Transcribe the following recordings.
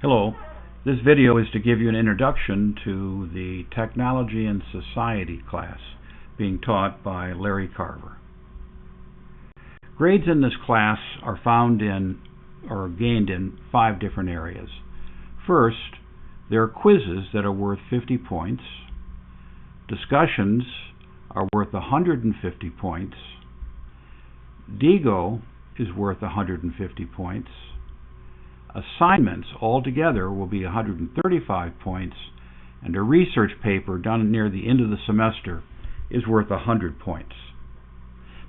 Hello, this video is to give you an introduction to the Technology and Society class being taught by Larry Carver. Grades in this class are found in or gained in 5 different areas. First, there are quizzes that are worth 50 points. Discussions are worth 150 points. Diigo is worth 150 points. Assignments altogether will be 135 points, and a research paper done near the end of the semester is worth 100 points.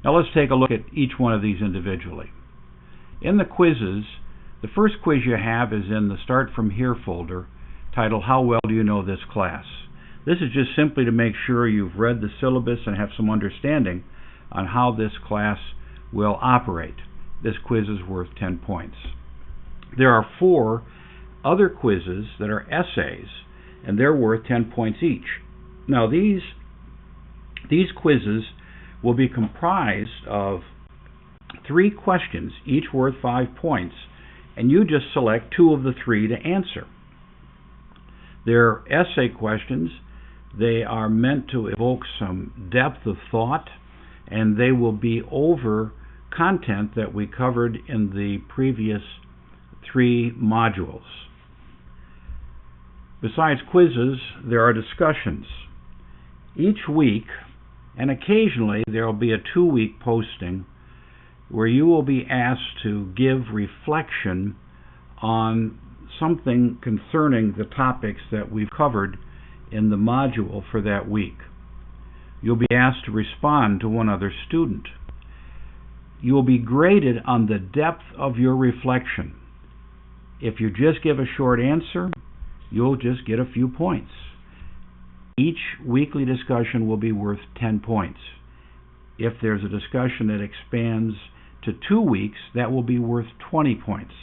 Now let's take a look at each one of these individually. In the quizzes, the first quiz you have is in the Start From Here folder, titled How Well Do You Know This Class? This is just simply to make sure you've read the syllabus and have some understanding on how this class will operate. This quiz is worth 10 points. There are 4 other quizzes that are essays, and they're worth 10 points each. Now these quizzes will be comprised of 3 questions, each worth 5 points, and you just select 2 of the 3 to answer. They're essay questions. They are meant to evoke some depth of thought, and they will be over content that we covered in the previous 3 modules. Besides quizzes, there are discussions. Each week, and occasionally there will be a 2-week posting where you will be asked to give reflection on something concerning the topics that we've covered in the module for that week. You'll be asked to respond to one other student. You will be graded on the depth of your reflection. If you just give a short answer, you'll just get a few points. Each weekly discussion will be worth 10 points. If there's a discussion that expands to 2 weeks, that will be worth 20 points.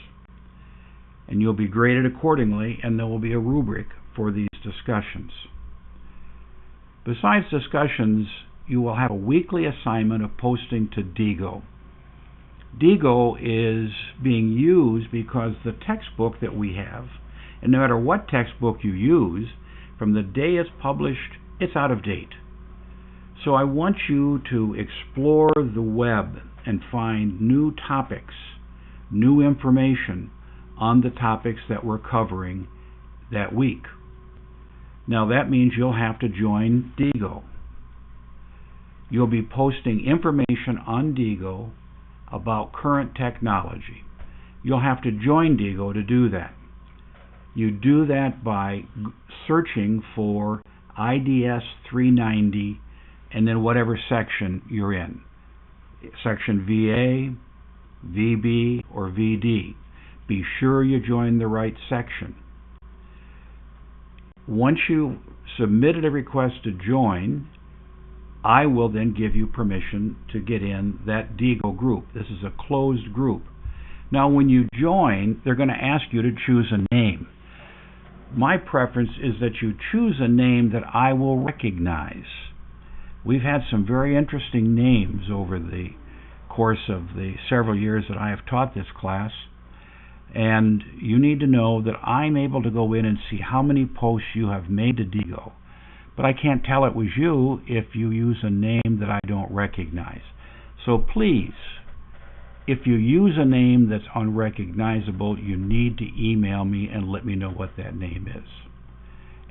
And you'll be graded accordingly, and there will be a rubric for these discussions. Besides discussions, you will have a weekly assignment of posting to Diigo. Diigo is being used because the textbook that we have, and no matter what textbook you use, from the day it's published, it's out of date. So I want you to explore the web and find new topics, new information on the topics that we're covering that week. Now that means you'll have to join Diigo. You'll be posting information on Diigo about current technology. You'll have to join Diigo to do that. You do that by searching for IDS390 and then whatever section you're in. Section VA, VB, or VD. Be sure you join the right section. Once you submitted a request to join, I will then give you permission to get in that Diigo group. This is a closed group. Now when you join, they're going to ask you to choose a name. My preference is that you choose a name that I will recognize. We've had some very interesting names over the course of the several years that I have taught this class, and you need to know that I'm able to go in and see how many posts you have made to Diigo. But I can't tell it was you if you use a name that I don't recognize. So please, if you use a name that's unrecognizable, you need to email me and let me know what that name is.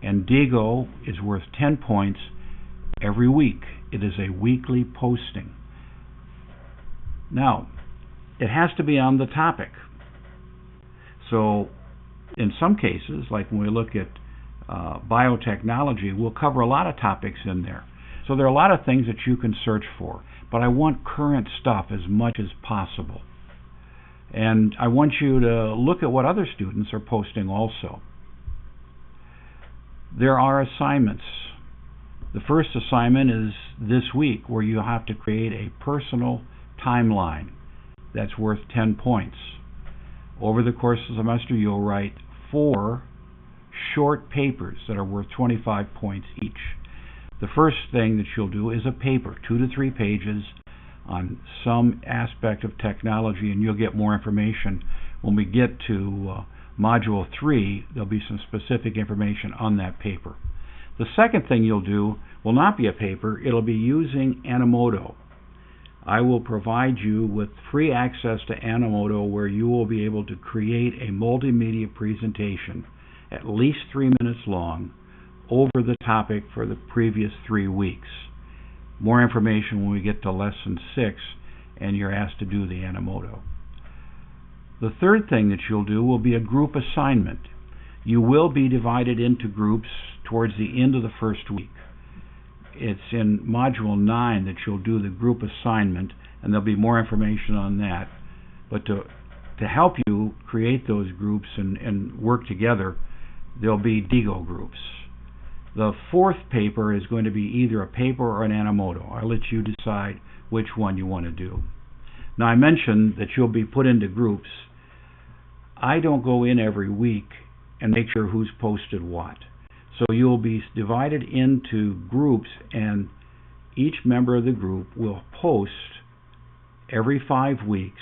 And Diigo is worth 10 points every week. It is a weekly posting. Now, it has to be on the topic. So in some cases, like when we look at biotechnology, we'll cover a lot of topics in there. So there are a lot of things that you can search for, but I want current stuff as much as possible. And I want you to look at what other students are posting also. There are assignments. The first assignment is this week, where you have to create a personal timeline that's worth 10 points. Over the course of the semester, you'll write 4 short papers that are worth 25 points each. The first thing that you'll do is a paper, 2 to 3 pages on some aspect of technology, and you'll get more information when we get to Module 3, there'll be some specific information on that paper. The second thing you'll do will not be a paper, it'll be using Animoto. I will provide you with free access to Animoto where you will be able to create a multimedia presentation at least 3 minutes long over the topic for the previous 3 weeks. More information when we get to lesson 6 and you're asked to do the Animoto. The third thing that you'll do will be a group assignment. You will be divided into groups towards the end of the first week. It's in Module 9 that you'll do the group assignment, and there'll be more information on that. But to help you create those groups and work together, there'll be Diigo groups. The fourth paper is going to be either a paper or an Animoto. I'll let you decide which one you want to do. Now, I mentioned that you'll be put into groups. I don't go in every week and make sure who's posted what. So you'll be divided into groups, and each member of the group will post every 5 weeks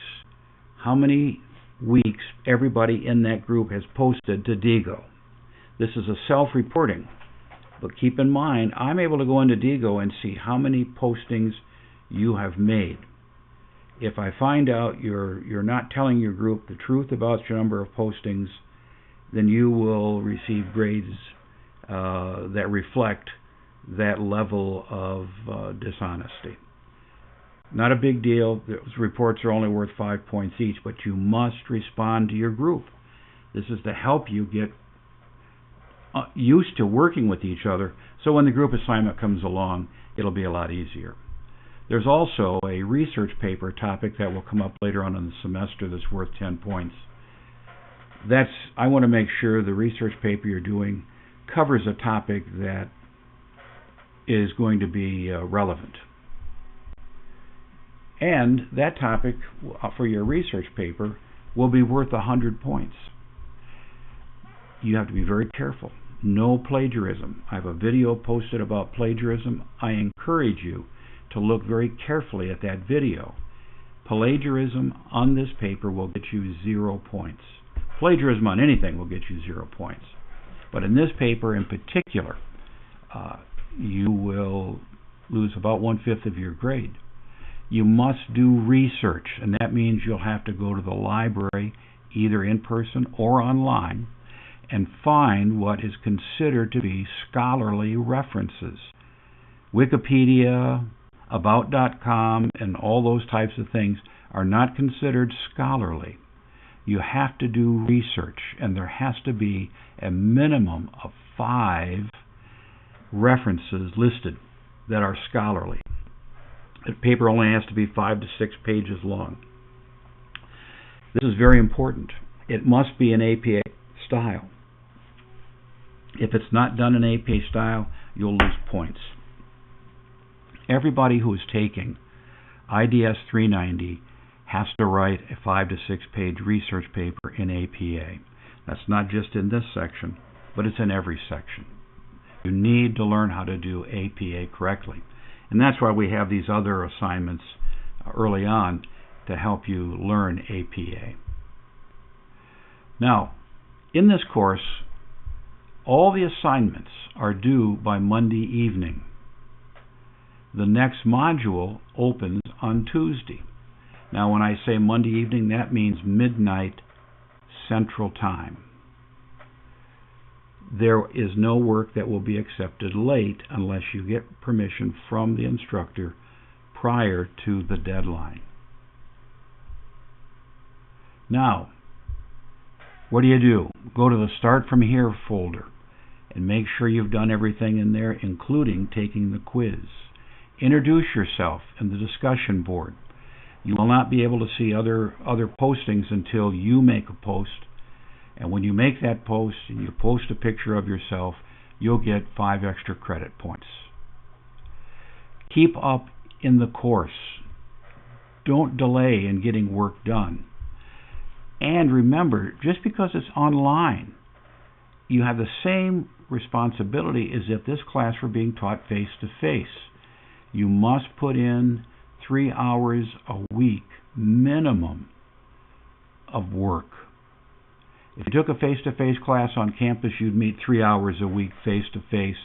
how many weeks everybody in that group has posted to Diigo. This is a self-reporting, but keep in mind, I'm able to go into Diigo and see how many postings you have made. If I find out you're not telling your group the truth about your number of postings, then you will receive grades that reflect that level of dishonesty. Not a big deal. Those reports are only worth 5 points each, but you must respond to your group. This is to help you get used to working with each other, so when the group assignment comes along, it'll be a lot easier. There's also a research paper topic that will come up later on in the semester that's worth 10 points. I want to make sure the research paper you're doing covers a topic that is going to be relevant. And that topic for your research paper will be worth 100 points. You have to be very careful. No plagiarism. I have a video posted about plagiarism. I encourage you to look very carefully at that video. Plagiarism on this paper will get you 0 points. Plagiarism on anything will get you 0 points. But in this paper in particular, you will lose about 1/5 of your grade. You must do research, and that means you'll have to go to the library, either in person or online, and find what is considered to be scholarly references. Wikipedia, About.com, and all those types of things are not considered scholarly. You have to do research, and there has to be a minimum of 5 references listed that are scholarly. The paper only has to be 5 to 6 pages long. This is very important. It must be in APA style. If it's not done in APA style, you'll lose points. Everybody who is taking IDS390 has to write a 5 to 6 page research paper in APA. That's not just in this section, but it's in every section. You need to learn how to do APA correctly. And that's why we have these other assignments early on to help you learn APA. Now, in this course, all the assignments are due by Monday evening. The next module opens on Tuesday. Now, when I say Monday evening, that means midnight Central Time. There is no work that will be accepted late unless you get permission from the instructor prior to the deadline. Now, what do? Go to the Start From Here folder and make sure you've done everything in there, including taking the quiz. Introduce yourself in the discussion board. You will not be able to see other postings until you make a post. And when you make that post and you post a picture of yourself, you'll get 5 extra credit points. Keep up in the course. Don't delay in getting work done. And remember, just because it's online, you have the same responsibility as if this class were being taught face-to-face. You must put in 3 hours a week minimum of work. If you took a face-to-face class on campus, you'd meet 3 hours a week face-to-face,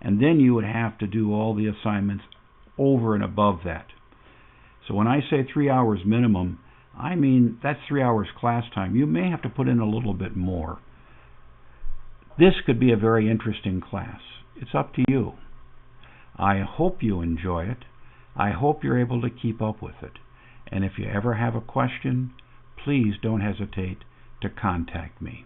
and then you would have to do all the assignments over and above that. So when I say 3 hours minimum, I mean that's 3 hours class time. You may have to put in a little bit more. This could be a very interesting class. It's up to you. I hope you enjoy it. I hope you're able to keep up with it. And if you ever have a question, please don't hesitate to contact me.